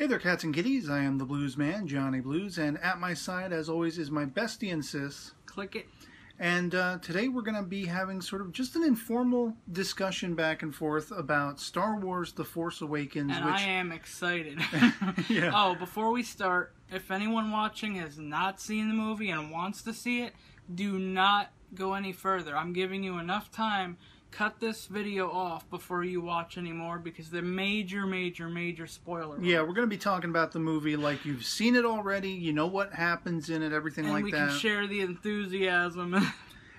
Hey there, cats and kitties. I am the Blues Man, Johnny Blues, and at my side, as always, is my bestie and sis, Clikket. And today we're going to be having sort of just an informal discussion back and forth about Star Wars: The Force Awakens. And I am excited. Yeah. Oh, before we start, if anyone watching has not seen the movie and wants to see it, do not go any further. I'm giving you enough time. Cut this video off before you watch anymore because they're major spoilers. Yeah, we're going to be talking about the movie like you've seen it already, you know what happens in it, everything like that. And we can share the enthusiasm.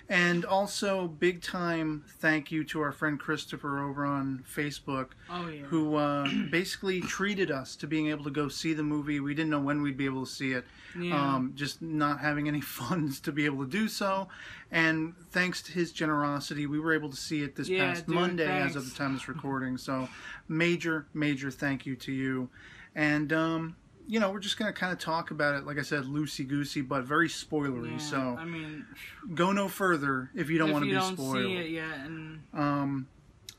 And also, big time thank you to our friend Christopher over on Facebook, who basically treated us to being able to go see the movie. We didn't know when we'd be able to see it, just not having any funds to be able to do so. And thanks to his generosity, we were able to see it this past Monday as of the time of this recording. So major thank you to you. And you know, we're just going to kind of talk about it, like I said, loosey-goosey, but very spoilery. Yeah, so, I mean, go no further if you don't want to be spoiled. If you don't see it yet. And...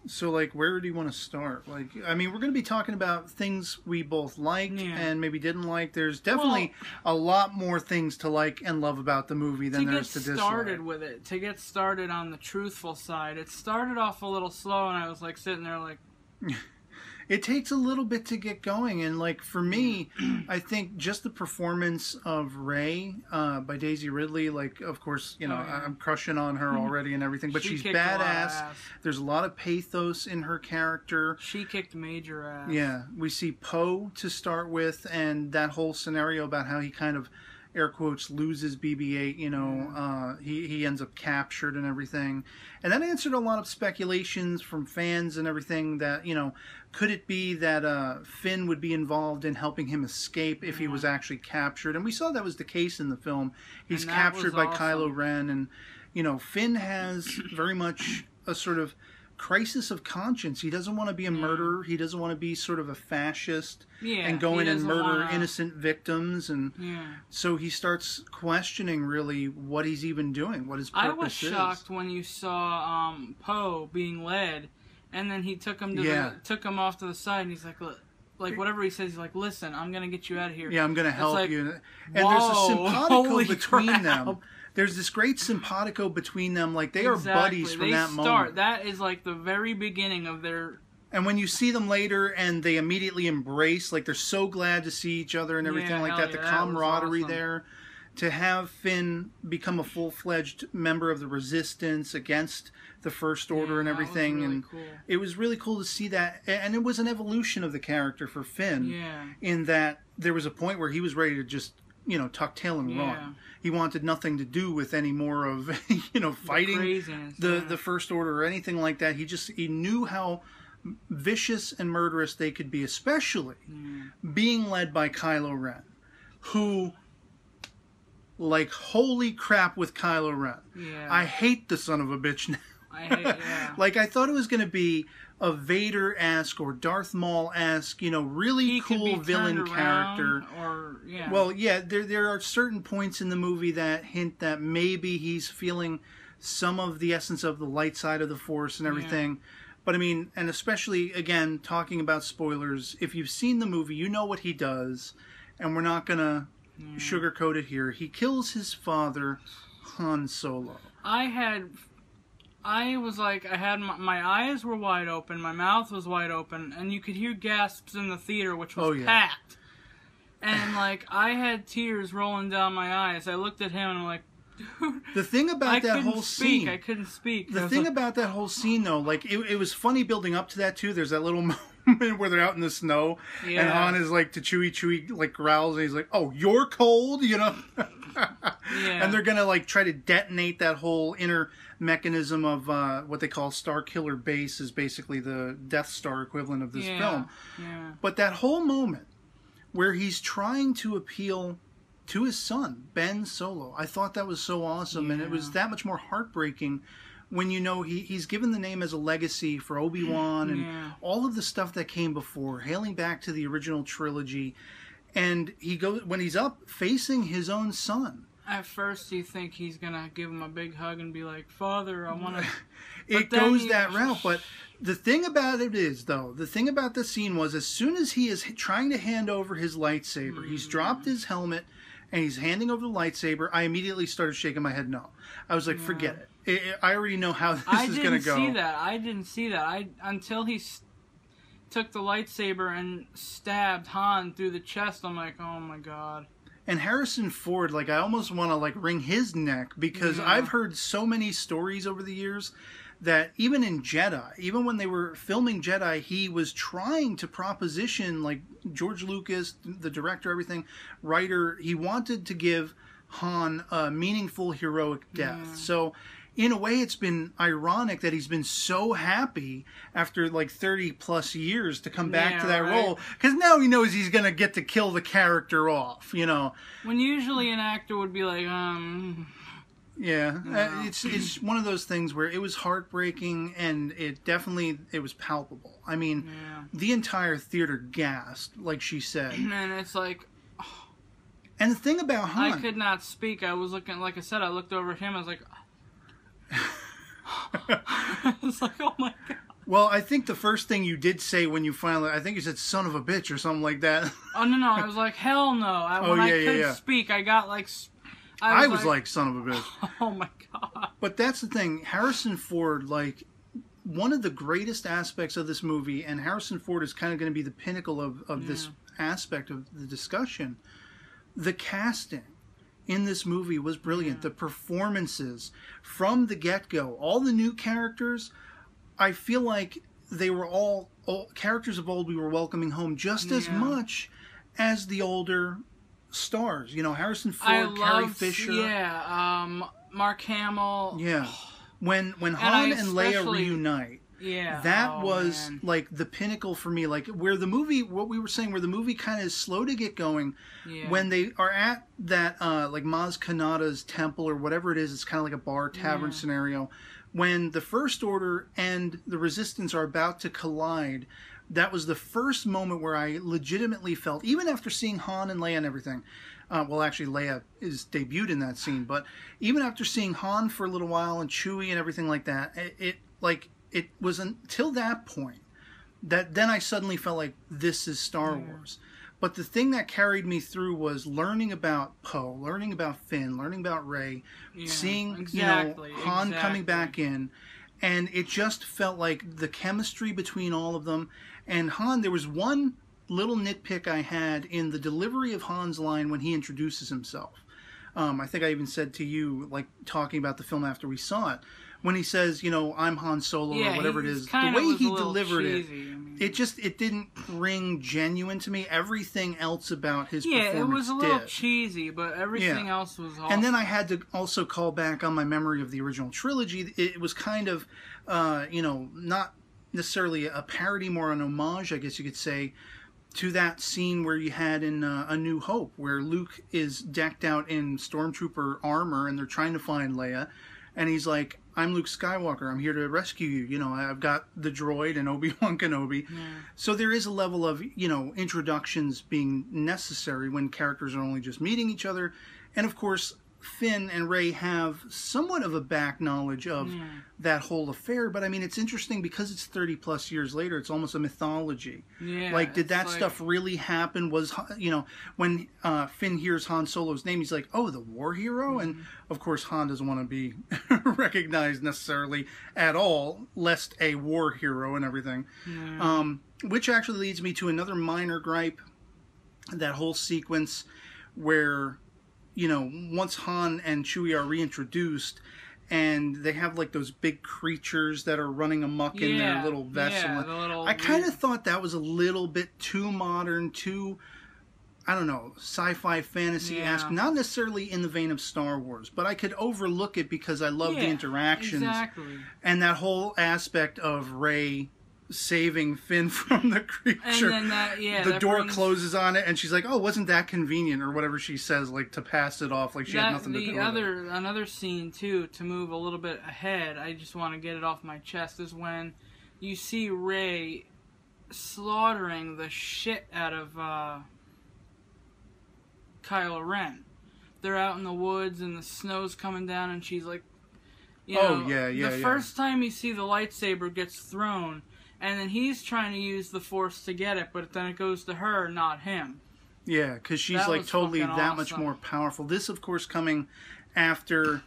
so, like, where do you want to start? Like, I mean, we're going to be talking about things we both liked and maybe didn't like. There's definitely a lot more things to like and love about the movie than there is to dislike. To get started on the truthful side, it started off a little slow, and I was, like, sitting there, like... It takes a little bit to get going, and like for me, I think just the performance of Rey by Daisy Ridley, like of course, you know, I'm crushing on her already and everything, but she's badass. There's a lot of pathos in her character. She kicked major ass. Yeah, we see Poe to start with, and that whole scenario about how he kind of, air quotes, loses BB-8, you know, he ends up captured and everything. And that answered a lot of speculations from fans and everything that, you know, could it be that Finn would be involved in helping him escape if he was actually captured? And we saw that was the case in the film. He's captured by Kylo Ren, and, you know, Finn has very much a sort of crisis of conscience. He doesn't want to be a murderer. He doesn't want to be sort of a fascist and go in and murder innocent victims. And so he starts questioning really what he's even doing, what his purpose is. I was shocked when you saw Poe being led, and then he took him to took him off to the side, and he's like, look, like whatever he says, he's like, listen, I'm gonna get you out of here. Yeah, I'm gonna help you. And there's a simpatico between them. There's this great simpatico between them, like they are buddies from that moment. That is like the very beginning of their... And when you see them later and they immediately embrace, like they're so glad to see each other and everything like that, the camaraderie there, to have Finn become a full-fledged member of the Resistance against the First Order and everything, that was really cool. It was really cool to see that, and it was an evolution of the character for Finn, in that there was a point where he was ready to just, you know, tuck tail and run. He wanted nothing to do with any more of, you know, fighting the First Order or anything like that. He knew how vicious and murderous they could be, especially being led by Kylo Ren, who, like, holy crap with Kylo Ren. I hate the son of a bitch now. Like, I thought it was going to be a Vader-esque or Darth Maul-esque, you know, really cool villain character. Well, yeah, there are certain points in the movie that hint that maybe he's feeling some of the essence of the light side of the Force and everything. But I mean, and especially, again, talking about spoilers, if you've seen the movie, you know what he does, and we're not going to sugarcoat it here. He kills his father, Han Solo. I was like, I had my eyes were wide open, my mouth was wide open, and you could hear gasps in the theater, which was packed. And like, I had tears rolling down my eyes. I looked at him and I'm like, dude, the thing about that whole scene, I couldn't speak. The thing about that whole scene, though, like it was funny building up to that too. There's that little moment where they're out in the snow, and Han is like to Chewie like growls, and he's like, "Oh, you're cold," you know. And they're gonna like try to detonate that whole inner mechanism of what they call Star Killer Base, is basically the Death Star equivalent of this film. But that whole moment where he's trying to appeal to his son, Ben Solo, I thought that was so awesome, and it was that much more heartbreaking when you know he's given the name as a legacy for Obi-Wan and all of the stuff that came before, hailing back to the original trilogy. And he goes, when he's up facing his own son, At first, you think he's gonna give him a big hug and be like, "Father, I want to." It goes that route, but the thing about it is, though, the thing about the scene was, as soon as he is trying to hand over his lightsaber, he's dropped his helmet, and he's handing over the lightsaber, I immediately started shaking my head no. I was like, forget it. I already know how this is going to go. I didn't see that. Until he took the lightsaber and stabbed Han through the chest, I'm like, oh my god. And Harrison Ford, like, I almost want to, like, wring his neck, because I've heard so many stories over the years that even in Jedi, even when they were filming Jedi, he was trying to proposition, like, George Lucas, the director, everything, writer, he wanted to give Han a meaningful, heroic death. So, in a way, it's been ironic that he's been so happy after, like, 30-plus years to come back to that role, because now he knows he's going to get to kill the character off, you know. When usually an actor would be like, Yeah, it's one of those things where it was heartbreaking, and it was palpable. I mean, the entire theater gasped, like she said. And it's like... And the thing about Han... I could not speak. I was looking, like I said, I looked over at him, I was like... I was like, oh my god. Well, I think the first thing you did say when you finally... I think you said, son of a bitch, or something like that. Oh, no, I was like, hell no. When I couldn't speak, I got like... I was like, son of a bitch. Oh my god. But that's the thing. Harrison Ford, like, one of the greatest aspects of this movie, and Harrison Ford is kind of going to be the pinnacle of this aspect of the discussion. The casting in this movie was brilliant. The performances from the get-go, all the new characters, I feel like they were all characters of old we were welcoming home just as much as the older stars. You know, Harrison Ford, Carrie Fisher. Mark Hamill. Yeah. When Han and Leia reunite. Yeah. That was like the pinnacle for me. Like where the movie, what we were saying, where the movie kind of is slow to get going. Yeah. When they are at that, like Maz Kanata's temple or whatever it is, it's kind of like a bar tavern scenario. When the First Order and the Resistance are about to collide, that was the first moment where I legitimately felt, even after seeing Han and Leia and everything, well, actually, Leia is debuted in that scene, but even after seeing Han for a little while and Chewie and everything like that, it was until that point that then I suddenly felt like this is Star Wars. But the thing that carried me through was learning about Poe, learning about Finn, learning about Rey, seeing Han coming back in, and it just felt like the chemistry between all of them. And Han, there was one little nitpick I had in the delivery of Han's line when he introduces himself. I think I even said to you, like, talking about the film after we saw it, when he says, you know, I'm Han Solo or whatever it is, the way he delivered it didn't ring genuine to me. Everything else about his performance it was a little cheesy, but everything else was awesome. And then I had to also call back on my memory of the original trilogy. It was kind of, you know, not necessarily a parody, more an homage, I guess you could say, to that scene where you had in A New Hope, where Luke is decked out in stormtrooper armor and they're trying to find Leia, and he's like, I'm Luke Skywalker, I'm here to rescue you, you know, I've got the droid and Obi-Wan Kenobi. So there is a level of, you know, introductions being necessary when characters are only just meeting each other. And of course, Finn and Rey have somewhat of a back knowledge of that whole affair, but I mean, it's interesting because it's 30-plus years later, it's almost a mythology. Like, did that stuff really happen? Was, you know, when Finn hears Han Solo's name, he's like, oh, the war hero? And, of course, Han doesn't want to be recognized necessarily at all, lest a war hero and everything. Which actually leads me to another minor gripe, that whole sequence where, you know, once Han and Chewie are reintroduced, and they have like those big creatures that are running amok in their little vessel. I kind of thought that was a little bit too modern, too, I don't know, sci-fi fantasy-esque. Not necessarily in the vein of Star Wars, but I could overlook it because I love the interactions. And that whole aspect of Rey saving Finn from the creature. And then the door closes on it, and she's like, "Oh, wasn't that convenient?" or whatever she says, like to pass it off, like she had nothing to do with it. Another scene too, to move a little bit ahead. I just want to get it off my chest. Is when you see Rey slaughtering the shit out of Kylo Ren. they're out in the woods and the snow's coming down and she's like, you know, the first time you see the lightsaber gets thrown, and then he's trying to use the Force to get it, but then it goes to her, not him. Yeah, because she's like totally that much more powerful. This, of course, coming after.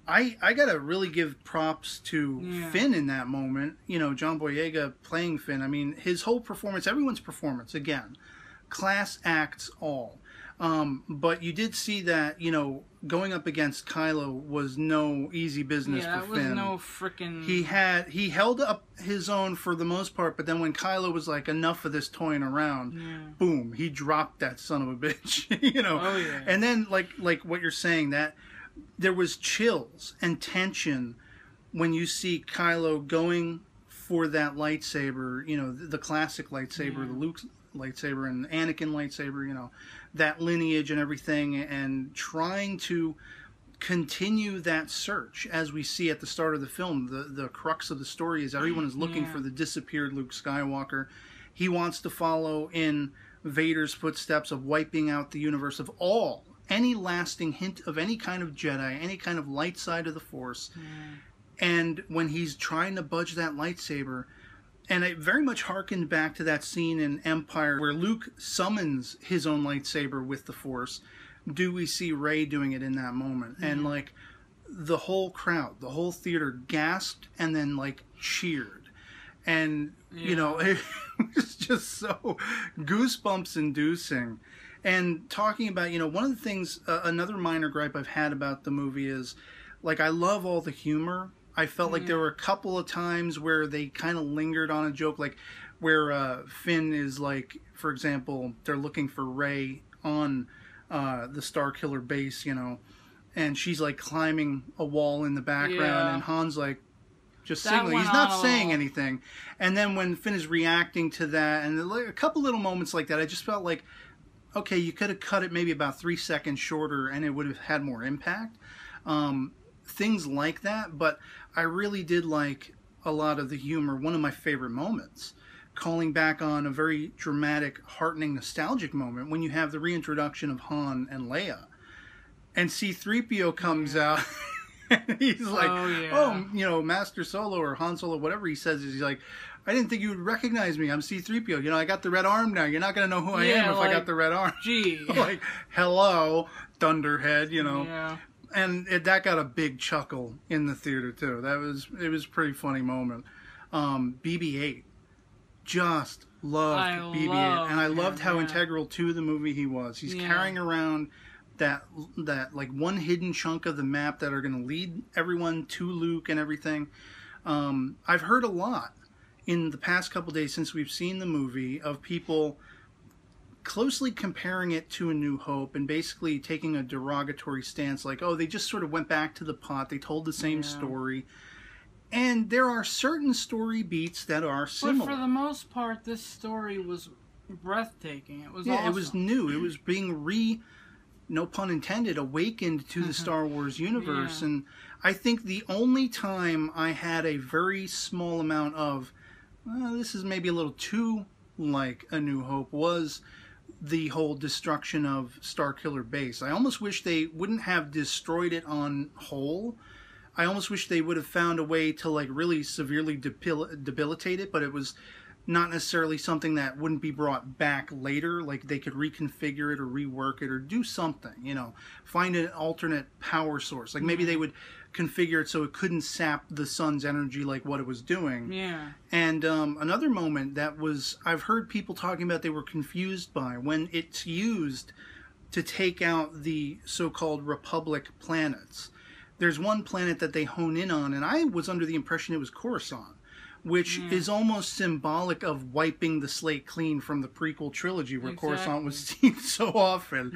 I gotta really give props to Finn in that moment. You know, John Boyega playing Finn. I mean, his whole performance, everyone's performance, again, class acts all. But you did see that, you know, going up against Kylo was no easy business for Finn. Yeah, that was no freaking... He held up his own for the most part, but then when Kylo was like, enough of this toying around, boom, he dropped that son of a bitch, you know. Oh, yeah. And then, like what you're saying, that there was chills and tension when you see Kylo going for that lightsaber, you know, the classic lightsaber, the Luke lightsaber and Anakin lightsaber, you know, that lineage and everything, and trying to continue that search as we see at the start of the film. The crux of the story is everyone is looking for the disappeared Luke Skywalker. He wants to follow in Vader's footsteps of wiping out the universe of any lasting hint of any kind of Jedi, any kind of light side of the Force. And when he's trying to budge that lightsaber, and it very much harkened back to that scene in Empire where Luke summons his own lightsaber with the Force. Do we see Rey doing it in that moment? And like the whole crowd, the whole theater gasped and then like cheered. And, you know, it was just so goosebumps inducing. And talking about, you know, one of the things, another minor gripe I've had about the movie is, like, I love all the humor. I felt like there were a couple of times where they kind of lingered on a joke, like where Finn is like, for example, they're looking for Rey on the Starkiller base, you know, and she's like climbing a wall in the background, and Han's like just signaling. He's not saying anything. And then when Finn is reacting to that, and a couple little moments like that, I just felt like, okay, you could have cut it maybe about 3 seconds shorter and it would have had more impact. Things like that, but I really did like a lot of the humor. One of my favorite moments, calling back on a very dramatic, heartening, nostalgic moment when you have the reintroduction of Han and Leia. And C-3PO comes out and he's like, you know, Master Solo or Han Solo, whatever he says, is he's like, I didn't think you would recognize me. I'm C-3PO. You know, I got the red arm now. You're not going to know who I am if I got the red arm. Gee. Like, hello, Thunderhead, you know. Yeah. And that got a big chuckle in the theater, too. It was a pretty funny moment. BB-8. Just loved BB-8. And I loved how integral to the movie he was. He's carrying around that like one hidden chunk of the map that are going to lead everyone to Luke and everything. I've heard a lot in the past couple days since we've seen the movie of people closely comparing it to A New Hope and basically taking a derogatory stance, like, oh, they just sort of went back to the pot, they told the same story. And there are certain story beats that are similar. But for the most part, this story was breathtaking. It was awesome. It was new. It was being no pun intended, awakened to the Star Wars universe. And I think the only time I had a very small amount of, this is maybe a little too like A New Hope, was the whole destruction of Starkiller Base. I almost wish they wouldn't have destroyed it on whole. I almost wish they would have found a way to like really severely debilitate it, but it was not necessarily something that wouldn't be brought back later. Like they could reconfigure it or rework it or do something, you know, find an alternate power source. Like maybe they would configure it so it couldn't sap the sun's energy like what it was doing. Yeah. And another moment that was, I've heard people talking about they were confused by when it's used to take out the so-called Republic planets. There's one planet that they hone in on, and I was under the impression it was Coruscant, which is almost symbolic of wiping the slate clean from the prequel trilogy where Coruscant was seen so often.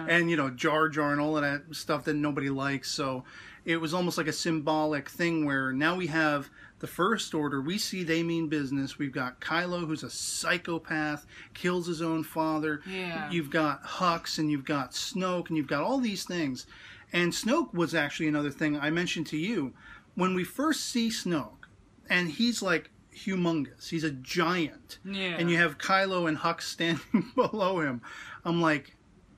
And, you know, Jar Jar and all of that stuff that nobody likes. So it was almost like a symbolic thing where now we have the First Order. We see they mean business. We've got Kylo, who's a psychopath, kills his own father. You've got Hux, and you've got Snoke, and you've got all these things. And Snoke was actually another thing I mentioned to you. When we first see Snoke, and he's like humongous. He's a giant. And you have Kylo and Hux standing below him. I'm like,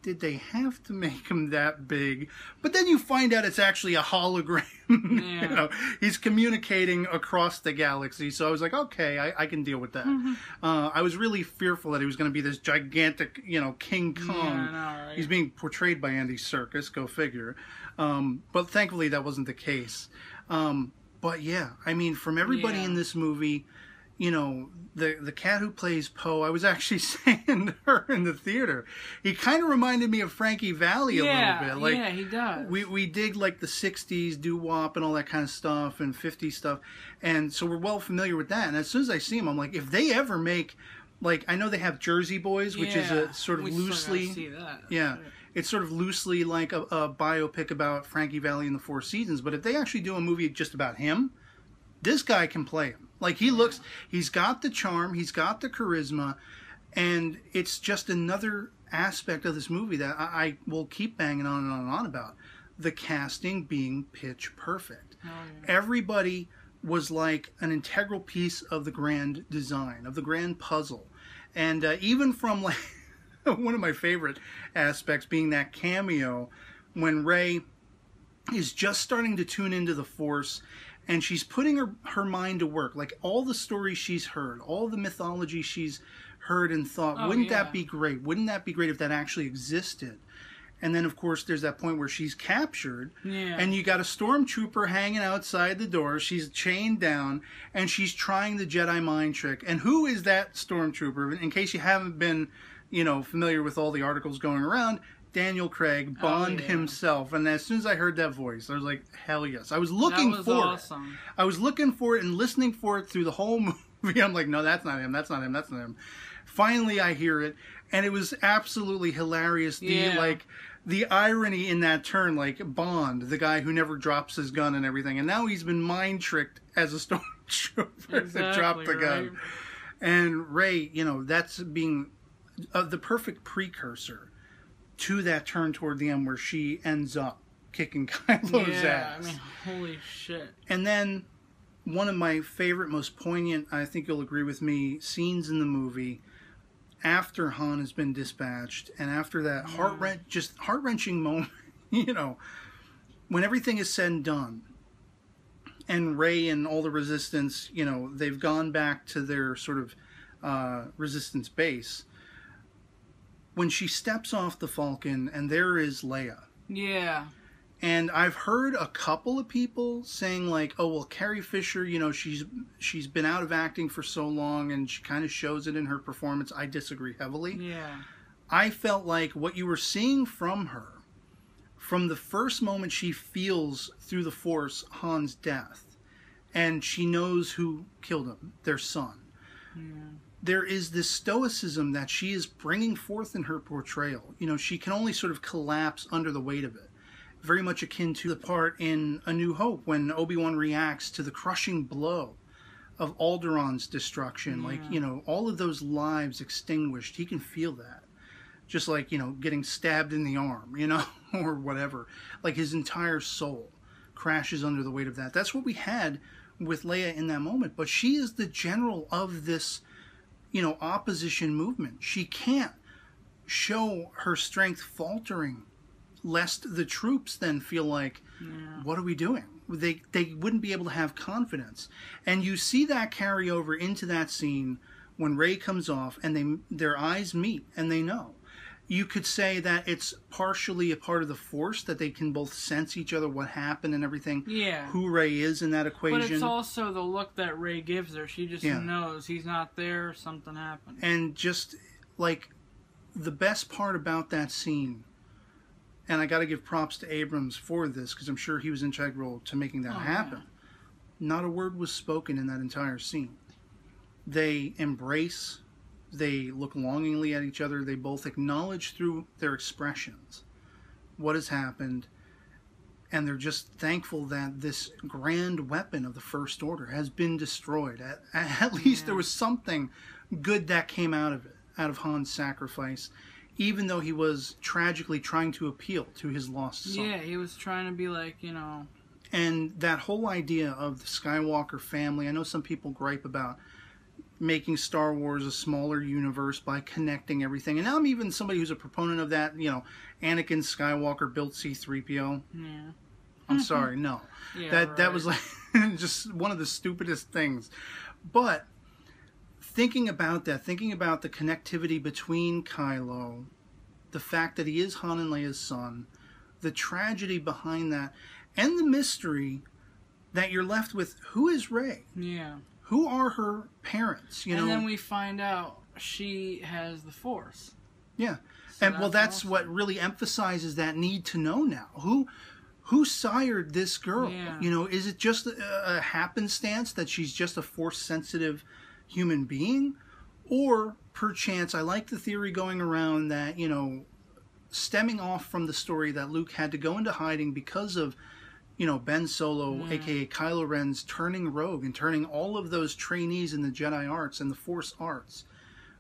did they have to make him that big? But then you find out it's actually a hologram. Yeah. You know, he's communicating across the galaxy. So I was like, okay, I can deal with that. Mm-hmm. I was really fearful that he was going to be this gigantic, you know, King Kong. Yeah, I know, right? He's being portrayed by Andy Serkis, go figure. But thankfully that wasn't the case. But yeah, I mean, from everybody in this movie, you know, the cat who plays Poe, I was actually saying to her in the theater, he kind of reminded me of Frankie Valli a little bit. Like, yeah, he does. We dig like the 60s doo-wop and all that kind of stuff and 50s stuff. And so we're well familiar with that. And as soon as I see him, I'm like, if they ever make, like, I know they have Jersey Boys, which is a sort of loosely... see that. Yeah. It's sort of loosely like a biopic about Frankie Valli and the Four Seasons. But if they actually do a movie just about him, this guy can play him. Like, he looks, he's got the charm, he's got the charisma, and it's just another aspect of this movie that I will keep banging on and on and on about. The casting being pitch perfect. Oh, yeah. Everybody was like an integral piece of the grand design, of the grand puzzle. And even from, like, one of my favorite aspects being that cameo when Rey is just starting to tune into the Force, and she's putting her mind to work. Like, all the stories she's heard, all the mythology she's heard and thought, wouldn't that be great? Wouldn't that be great if that actually existed? And then, of course, there's that point where she's captured, and you got a stormtrooper hanging outside the door. She's chained down, and she's trying the Jedi mind trick. And who is that stormtrooper? In case you haven't been, you know, familiar with all the articles going around, Daniel Craig, Bond himself. And as soon as I heard that voice, I was like, hell yes. I was looking for it. I was looking for it and listening for it through the whole movie. I'm like, no, that's not him. That's not him. That's not him. Finally, I hear it, and it was absolutely hilarious. The irony in that turn, like Bond, the guy who never drops his gun and everything, and now he's been mind tricked as a stormtrooper to drop the gun. And Rey, you know, that's being the perfect precursor to that turn toward the end where she ends up kicking Kylo's ass. I mean, holy shit. And then one of my favorite, most poignant, I think you'll agree with me, scenes in the movie after Han has been dispatched and after that heart-wrenching moment, you know, when everything is said and done and Rey and all the Resistance, you know, they've gone back to their sort of Resistance base. When she steps off the Falcon and there is Leia. Yeah. And I've heard a couple of people saying like, oh, well, Carrie Fisher, you know, she's been out of acting for so long and she kind of shows it in her performance. I disagree heavily. Yeah. I felt like what you were seeing from her, from the first moment she feels through the Force Han's death, and she knows who killed him, their son. Yeah. There is this stoicism that she is bringing forth in her portrayal. You know, she can only sort of collapse under the weight of it. Very much akin to the part in A New Hope when Obi-Wan reacts to the crushing blow of Alderaan's destruction. Yeah. Like, you know, all of those lives extinguished. He can feel that. Just like, you know, getting stabbed in the arm, you know, or whatever. Like, his entire soul crashes under the weight of that. That's what we had with Leia in that moment. But she is the general of this, you know, opposition movement. She can't show her strength faltering lest the troops then feel like, what are we doing? They wouldn't be able to have confidence. And you see that carry over into that scene when Rey comes off and their eyes meet and they know. You could say that it's partially a part of the Force, that they can both sense each other, what happened and everything. Yeah. Who Rey is in that equation. But it's also the look that Rey gives her. She just knows he's not there, something happened. And just, like, the best part about that scene, and I got to give props to Abrams for this, because I'm sure he was integral to making that happen. Yeah. Not a word was spoken in that entire scene. They embrace... They look longingly at each other. They both acknowledge through their expressions what has happened. And they're just thankful that this grand weapon of the First Order has been destroyed. At least there was something good that came out of it, out of Han's sacrifice, even though he was tragically trying to appeal to his lost son. Yeah, he was trying to be like, you know... And that whole idea of the Skywalker family, I know some people gripe about making Star Wars a smaller universe by connecting everything. And I'm even somebody who's a proponent of that. You know, Anakin Skywalker built C-3PO. Yeah. I'm sorry, no. Yeah, that was like just one of the stupidest things. But thinking about that, thinking about the connectivity between Kylo, the fact that he is Han and Leia's son, the tragedy behind that, and the mystery that you're left with, who is Rey? Yeah. Who are her parents? You know? And then we find out she has the Force. Yeah. So and that's awesome. what really emphasizes that need to know now. Who sired this girl? Yeah. You know, is it just a happenstance that she's just a Force-sensitive human being? Or, perchance, I like the theory going around that, you know, stemming off from the story that Luke had to go into hiding because of, you know, Ben Solo, a.k.a. Kylo Ren's turning rogue and turning all of those trainees in the Jedi arts and the Force arts.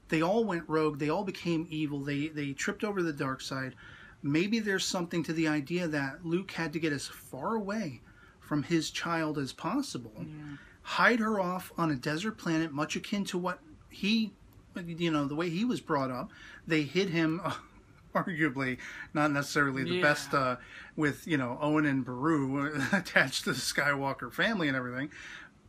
They all went rogue. They all became evil. They tripped over the dark side. Maybe there's something to the idea that Luke had to get as far away from his child as possible. Yeah. Hide her off on a desert planet, much akin to what he, you know, the way he was brought up. They hid him, arguably, not necessarily the best with, you know, Owen and Beru attached to the Skywalker family and everything.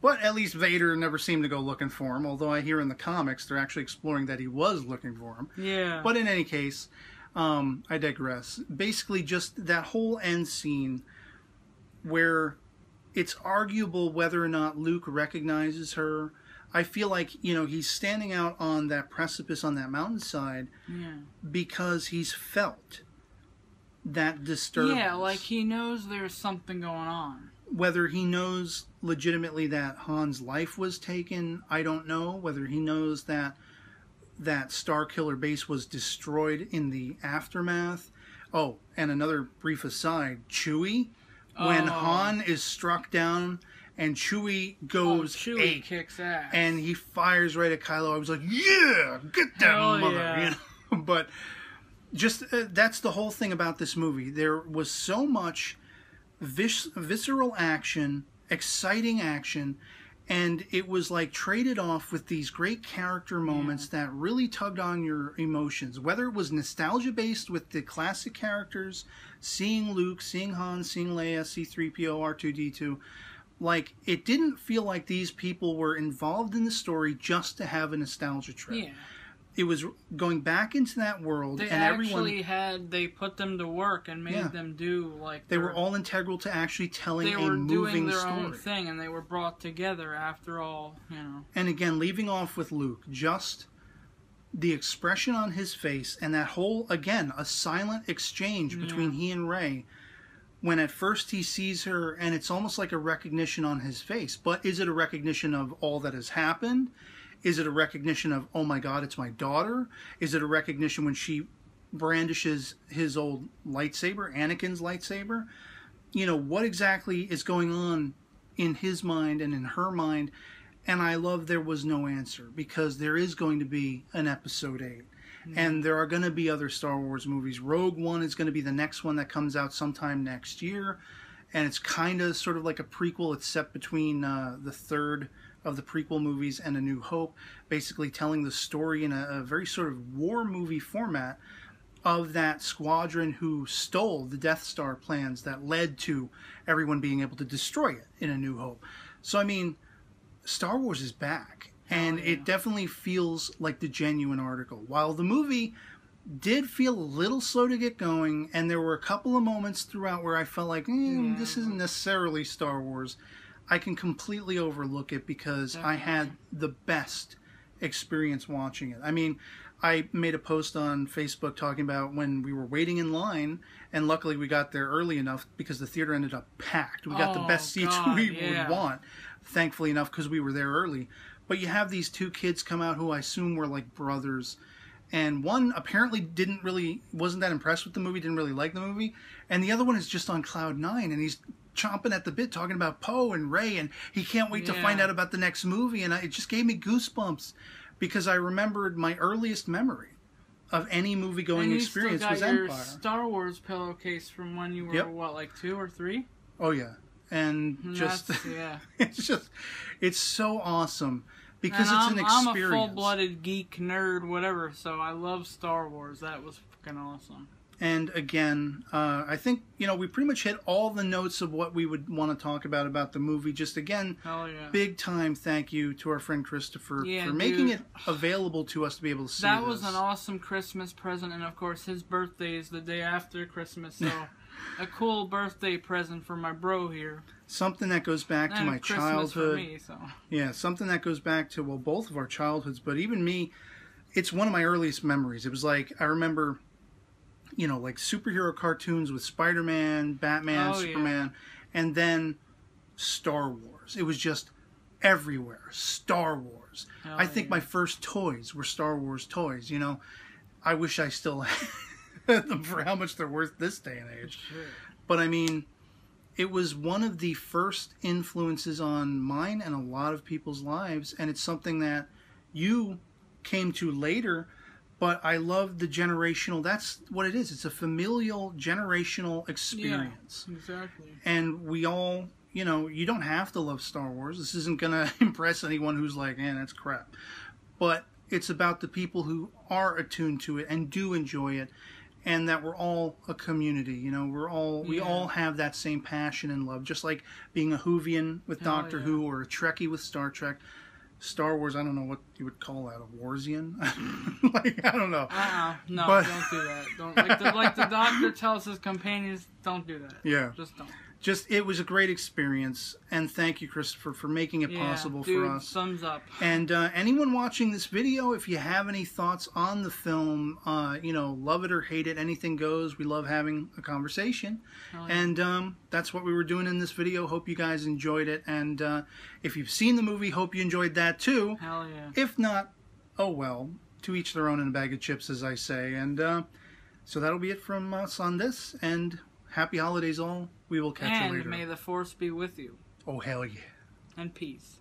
But at least Vader never seemed to go looking for him, although I hear in the comics they're actually exploring that he was looking for him. Yeah. But in any case, I digress. Basically, just that whole end scene where it's arguable whether or not Luke recognizes her. I feel like, you know, he's standing out on that precipice on that mountainside because he's felt that disturbance. Yeah, like he knows there's something going on. Whether he knows legitimately that Han's life was taken, I don't know. Whether he knows that Starkiller base was destroyed in the aftermath. Oh, and another brief aside, Chewie, when Han is struck down and Chewie goes Chewie kicks ass. And he fires right at Kylo, I was like, yeah, get that mother. Yeah. You know? But just that's the whole thing about this movie. There was so much visceral action, exciting action, and it was like traded off with these great character moments that really tugged on your emotions. Whether it was nostalgia based with the classic characters, seeing Luke, seeing Han, seeing Leia, C-3PO, R2-D2, like it didn't feel like these people were involved in the story just to have a nostalgia trip. Yeah. It was going back into that world, they and everyone they put them to work and made them do like they were all integral to actually telling a moving story. They were doing their own thing, and they were brought together after all, you know. And again, leaving off with Luke, just the expression on his face and that whole, again, a silent exchange between he and Rey. When at first he sees her, and it's almost like a recognition on his face. But is it a recognition of all that has happened? Is it a recognition of, oh my God, it's my daughter? Is it a recognition when she brandishes his old lightsaber, Anakin's lightsaber? You know, what exactly is going on in his mind and in her mind? And I love there was no answer, because there is going to be an episode 8. And there are going to be other Star Wars movies. Rogue One is going to be the next one that comes out sometime next year. And it's kind of sort of like a prequel. It's set between the third of the prequel movies and A New Hope, basically telling the story in a very sort of war movie format of that squadron who stole the Death Star plans that led to everyone being able to destroy it in A New Hope. So, I mean, Star Wars is back. And it definitely feels like the genuine article. While the movie did feel a little slow to get going, and there were a couple of moments throughout where I felt like, this isn't necessarily Star Wars, I can completely overlook it because I had the best experience watching it. I mean, I made a post on Facebook talking about when we were waiting in line, and luckily we got there early enough because the theater ended up packed. We got the best seats we would want, thankfully enough, because we were there early. But you have these two kids come out who I assume were like brothers. And one apparently wasn't that impressed with the movie, didn't really like the movie. And the other one is just on cloud 9, and he's chomping at the bit talking about Poe and Rey, and he can't wait to find out about the next movie. And it just gave me goosebumps because I remembered my earliest memory of any movie-going experience was Empire. Your Star Wars pillowcase from when you were, what, like 2 or 3? Oh, yeah. And just, it's so awesome Because it's an experience. I'm a full-blooded geek, nerd, whatever, so I love Star Wars. That was fucking awesome. And again, I think, we pretty much hit all the notes of what we would want to talk about the movie. Just again, big time thank you to our friend Christopher for making it available to us to be able to see That was an awesome Christmas present, and of course his birthday is the day after Christmas, so a cool birthday present for my bro here. Something that goes back to my childhood. For me, so. Yeah, something that goes back to, both of our childhoods, but even me, it's one of my earliest memories. It was like, I remember... like superhero cartoons with Spider-Man, Batman, Superman, and then Star Wars. It was just everywhere. Star Wars. I think my first toys were Star Wars toys, I wish I still had them for how much they're worth this day and age. Sure. But I mean, it was one of the first influences on mine and a lot of people's lives, and it's something that you came to later. But I love the generational, that's what it is. It's a familial, generational experience. Yeah, exactly. And we all, you don't have to love Star Wars. This isn't going to impress anyone who's like, that's crap. But it's about the people who are attuned to it and do enjoy it. And that we're all a community, we all have that same passion and love. Just like being a Whovian with Doctor Who or a Trekkie with Star Trek. Star Wars, I don't know what you would call that, a Warsian? I don't know. No, don't do that. Don't like the Doctor tells his companions, don't do that. Yeah. Just don't. It was a great experience, and thank you, Christopher, for making it possible for us. Thumbs up. And anyone watching this video, if you have any thoughts on the film, love it or hate it, anything goes. We love having a conversation. And that's what we were doing in this video. Hope you guys enjoyed it. And if you've seen the movie, hope you enjoyed that too. Hell yeah. If not, oh well. To each their own in a bag of chips, as I say. And so that'll be it from us on this. And happy holidays all. We will catch you later. And may the Force be with you. Oh, hell yeah. And peace.